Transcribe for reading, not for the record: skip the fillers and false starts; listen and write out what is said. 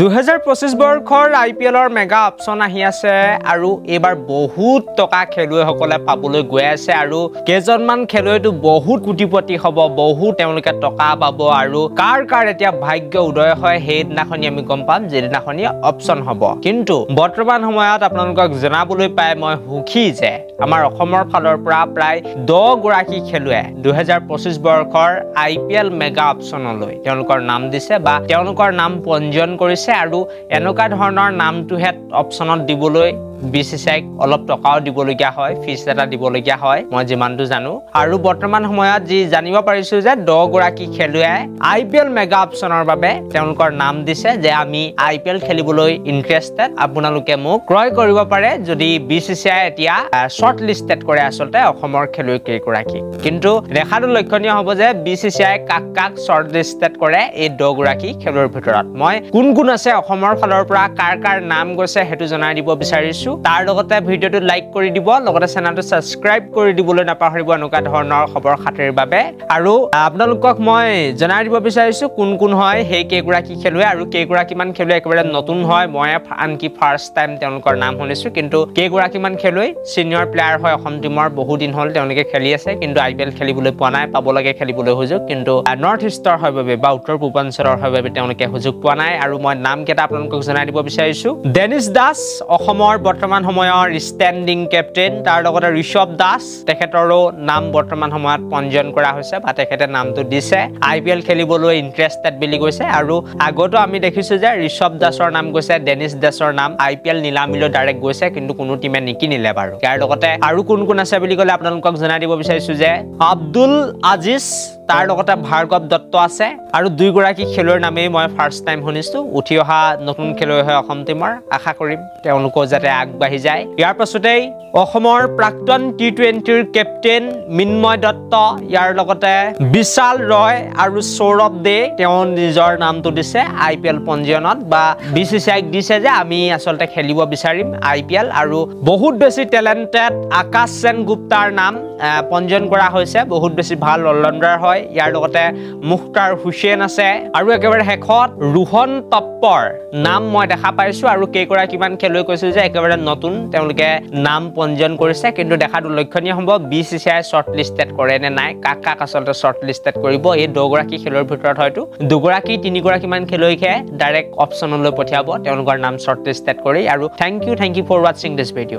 2025 বৰ্ষৰ IPLৰ mega option আহি আছে আৰু এবাৰ বহুত টকা খেলুৱৈসকলে পাবলৈ গৈ আছে আৰু কেজনমান খেলুৱৈটো বহুত কোটিপতি হ'ব বহুত তেওঁলোকে টকা পাব আৰু কাৰ এতিয়া ভাগ্য উদয় হয় সেইদিনাখনি আমি গম পাম যেদিনাখনি অপচন হ'ব কিন্তু বৰ্তমান সময়ত আপোনালোকক জনাবলৈ পাই মই সুখী যে আমাৰ অসমৰ ফালৰ পৰা প্ৰায় 10 গৰাকী খেলুৱে 2025 বৰ্ষৰ IPL মেগা অপচনলৈ তেওঁলোকৰ নাম দিছে বা তেওঁলোকৰ নাম পঞ্জীয়ন কৰিছে আৰু এনেকুৱা ধৰণৰ নামটোহে অপচনত দিবলৈ BCCI অলপ টকাও দিবলগীয়া হয় ফিস এটা দিবলগীয়া হয় মই যিমানটো জানো আৰু বৰ্তমান সময়ত যি জানিব পাৰিছো যে 10 গৰাকী খেলুৱাই IPL মেগা অপচনৰ বাবে তেওঁলোকৰ নাম দিছে যে আমি IPL খেলিবলৈ ইন্টাৰেষ্টেড আপোনালোকে মোক ক্ৰয় কৰিব পাৰে যদি BCCI এতিয়া শৰ্ট লিস্টেড কৰে আসলতে অসমৰ খেলুৱৈ কেইগৰাকী কিন্তু দেখাটো লক্ষণীয় হ'ব যে BCCI কাক শৰ্ট লিস্টেড কৰে এই 10 গৰাকী খেলুৱৈৰ ভিতৰত মই কোন আছে অসমৰ ফালৰ পৰা কাৰ নাম গৈছে হেতু জনাই দিব বিচাৰিছো তাৰ লগতে ভিডিওটো লাইক কৰি দিব লগতে চেনেলটো সাবস্ক্ৰাইব কৰি দিবলৈ নাপাহৰিব এনেকুৱা ধৰণৰ খবৰ খাতিৰ বাবে আৰু আপোনালোকক মই জনাই দিব বিচাৰিছো কোন হয় সেই কেইগৰাকী খেলুৱৈ আৰু কেইগৰাকী মান খেলুৱৈ একেবাৰে নতুন হয় মই আনকি ফাৰ্স্ট টাইম তেওঁলোকৰ নাম শুনিছো কিন্তু কেইগৰাকী মান খেলুৱৈ সিনিয়ৰ প্লেয়াৰ হয় অসম টিমৰ বহু দিন হ'ল তেওঁলোকে খেলি আছে কিন্তু IPL খেলিবলৈ পোৱা নাই পাব লাগে খেলিবলৈ সুযোগ কিন্তু নৰ্থ ইষ্টৰ হয় বাবে বা উত্তৰ পূৰ্বাঞ্চলৰ হয় বাবে তেওঁলোকে সুযোগ পোৱা নাই আৰু মই নাম কেটা আপোনালোকক জনাই দিব বিচাৰিছো ডেনিছ দাস অসমৰ বৰ্তমান সময়ৰ ষ্টেণ্ডিং কেপ্টেইন তাৰ লগতে ঋষভ দাস তেখেতৰো নাম বৰ্তমান সময়ত পঞ্জীয়ন কৰা হৈছে বা তেখেতে নামটো দিছে IPL খেলিবলৈ ইন্টাৰেষ্টেড বুলি কৈছে আৰু আগতো আমি দেখিছো যে ঋষভ দাসৰ নাম গৈছে ডেনিছ দাসৰ নাম IPL নিলামিলৈ ডাইৰেক্ট গৈছে কিন্তু কোনো টিমে নিকিনিলে বাৰু ইয়াৰ লগতে আৰু কোন আছে বুলি ক'লে আপোনালোকক জনাই দিব বিচাৰিছো যে আব্দুল আজিজ তাৰ লগতে ভাৰ্গৱ দত্ত আছে আৰু 2 গৰাকী খেলুৱৈৰ নামেই মই ফাৰ্স্ট টাইম শুনিছো উঠি অহা নতুন খেলুৱৈ হয় অসম টিমৰ আশা কৰিম তেওঁলোকো যাতে আগবাঢ়ি যায় ইয়াৰ পাছতেই অসমৰ প্ৰাক্তন T20ৰ কেপ্টেইন মিন্ময় দত্ত ইয়াৰ লগতে বিশাল ৰয় আৰু সৌৰভ দে তেওঁ নিজৰ নামটো দিছে IPL পঞ্জীয়নত বা BCCI দিছে যে আমি আসলতে খেলিব বিচাৰিম IPL আৰু বহুত বেছি টেলেন্টেড আকাশ সেন গুপ্তাৰ নাম পঞ্জীয়ন কৰা হৈছে বহুত বেছি ভাল অলৰাউন্ডাৰ হয় ইয়াৰ লগতে মুখতাৰ হুছেইন আছে আৰু একেবাৰে হেখত ৰোহন টপ্পৰ নাম মই দেখা পাইছো আৰু কেইগৰাকী মান খেলুৱৈ কৈছিল যে একেবাৰে নতুন তেওঁলোকে নাম পঞ্জীয়ন কৰিছে কিন্তু দেখাটো লক্ষণীয় হ'ব BCCI শৰ্ট লিস্টেড কৰে নে নাই কাক আসলতে শৰ্ট লিস্টেড কৰিব এই 10 গৰাকী খেলুৱৈৰ ভিতৰত হয়তো 2 গৰাকী 3 গৰাকী মান খেলুৱৈকে ডাইৰেক্ট অপচনলৈ পঠিয়াব তেওঁলোকৰ নাম শৰ্ট লিস্টেড কৰি আৰু thank you for watching this video